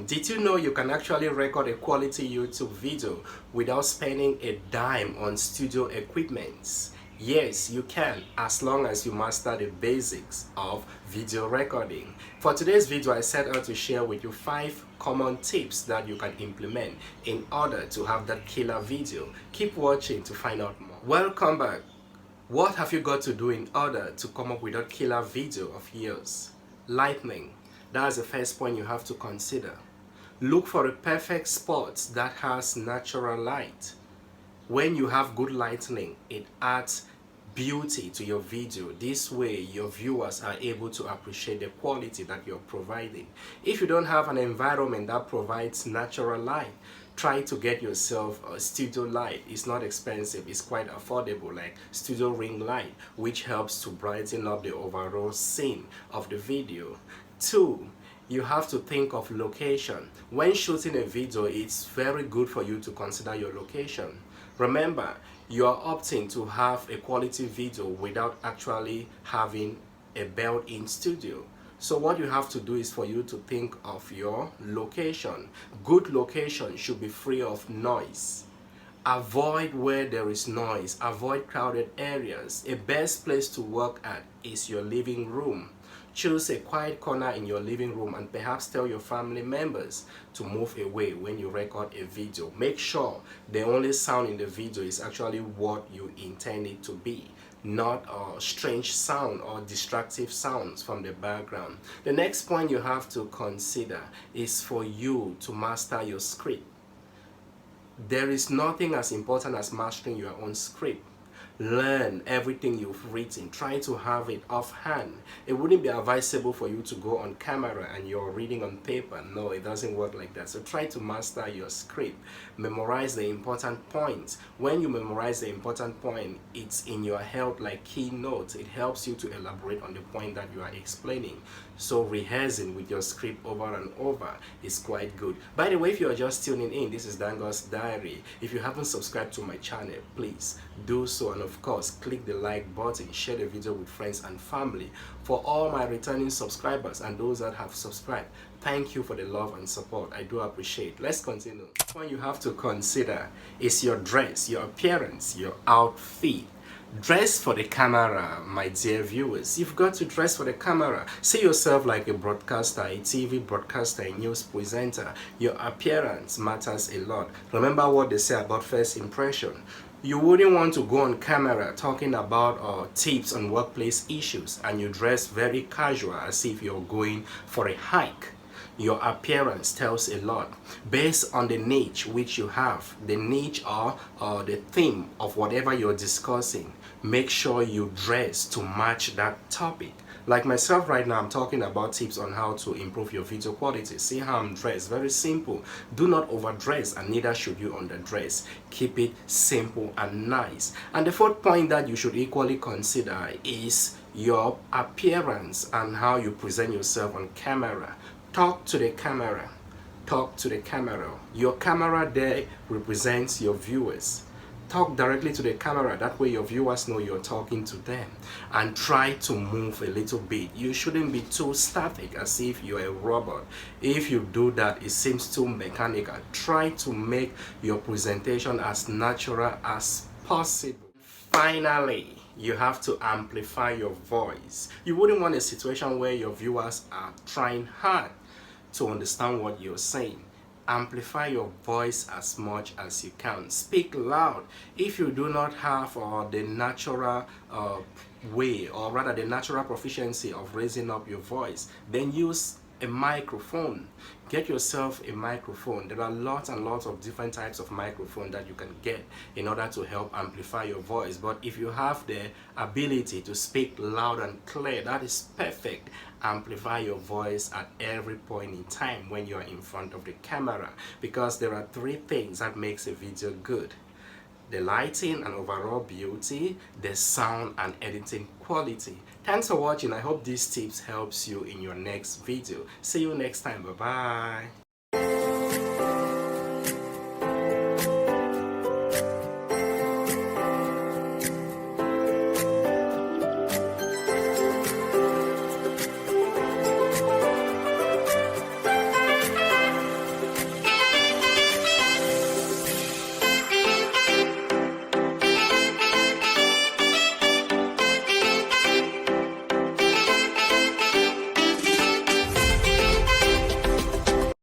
Did you know you can actually record a quality YouTube video without spending a dime on studio equipment? Yes, you can, as long as you master the basics of video recording. For today's video, I set out to share with you 5 common tips that you can implement in order to have that killer video. Keep watching to find out more. Welcome back. What have you got to do in order to come up with that killer video of yours? Lighting. That's the first point you have to consider. Look for a perfect spot that has natural light. When you have good lighting, it adds beauty to your video. This way your viewers are able to appreciate the quality that you're providing. If you don't have an environment that provides natural light, try to get yourself a studio light. It's not expensive, it's quite affordable, like studio ring light, which helps to brighten up the overall scene of the video. 2, you have to think of location. When shooting a video, it's very good for you to consider your location. Remember, you are opting to have a quality video without actually having a built-in studio. So what you have to do is for you to think of your location. Good location should be free of noise. Avoid where there is noise. Avoid crowded areas. A best place to work at is your living room. Choose a quiet corner in your living room and perhaps tell your family members to move away when you record a video. Make sure the only sound in the video is actually what you intend it to be, not a strange sound or distractive sounds from the background. The next point you have to consider is for you to master your script. There is nothing as important as mastering your own script. Learn everything you've written. Try to have it offhand. It wouldn't be advisable for you to go on camera and you're reading on paper. No, it doesn't work like that. So try to master your script. Memorize the important points. When you memorize the important point, it's in your head like keynotes. It helps you to elaborate on the point that you are explaining. So rehearsing with your script over and over is quite good. By the way, if you are just tuning in, this is NDANGOH'S Diary. If you haven't subscribed to my channel, please do so, and of course click the like button, share the video with friends and family. For all my returning subscribers and those that have subscribed, thank you for the love and support. I do appreciate. Let's continue. What you have to consider is your dress, your appearance, your outfit. Dress for the camera, my dear viewers. You've got to dress for the camera. See yourself like a broadcaster, a TV broadcaster, a news presenter. Your appearance matters a lot. Remember what they say about first impression. You wouldn't want to go on camera talking about tips on workplace issues and you dress very casual as if you're going for a hike. Your appearance tells a lot. Based on the niche which you have, the niche or the theme of whatever you're discussing, make sure you dress to match that topic. Like myself right now, I'm talking about tips on how to improve your video quality. See how I'm dressed? Very simple. Do not overdress and neither should you underdress. Keep it simple and nice. And the 4th point that you should equally consider is your appearance and how you present yourself on camera. Talk to the camera. Talk to the camera. Your camera there represents your viewers. Talk directly to the camera. That way your viewers know you're talking to them. And try to move a little bit. You shouldn't be too static as if you're a robot. If you do that, it seems too mechanical. Try to make your presentation as natural as possible. Finally, you have to amplify your voice. You wouldn't want a situation where your viewers are trying hard to understand what you're saying. Amplify your voice as much as you can. Speak loud. If you do not have the natural way, or rather the natural proficiency of raising up your voice, then use a microphone. Get yourself a microphone. There are lots and lots of different types of microphone that you can get in order to help amplify your voice. But if you have the ability to speak loud and clear, that is perfect. Amplify your voice at every point in time when you are in front of the camera, because there are 3 things that makes a video good: the lighting and overall beauty, the sound and editing quality. Thanks for watching. I hope these tips helps you in your next video. See you next time. Bye bye.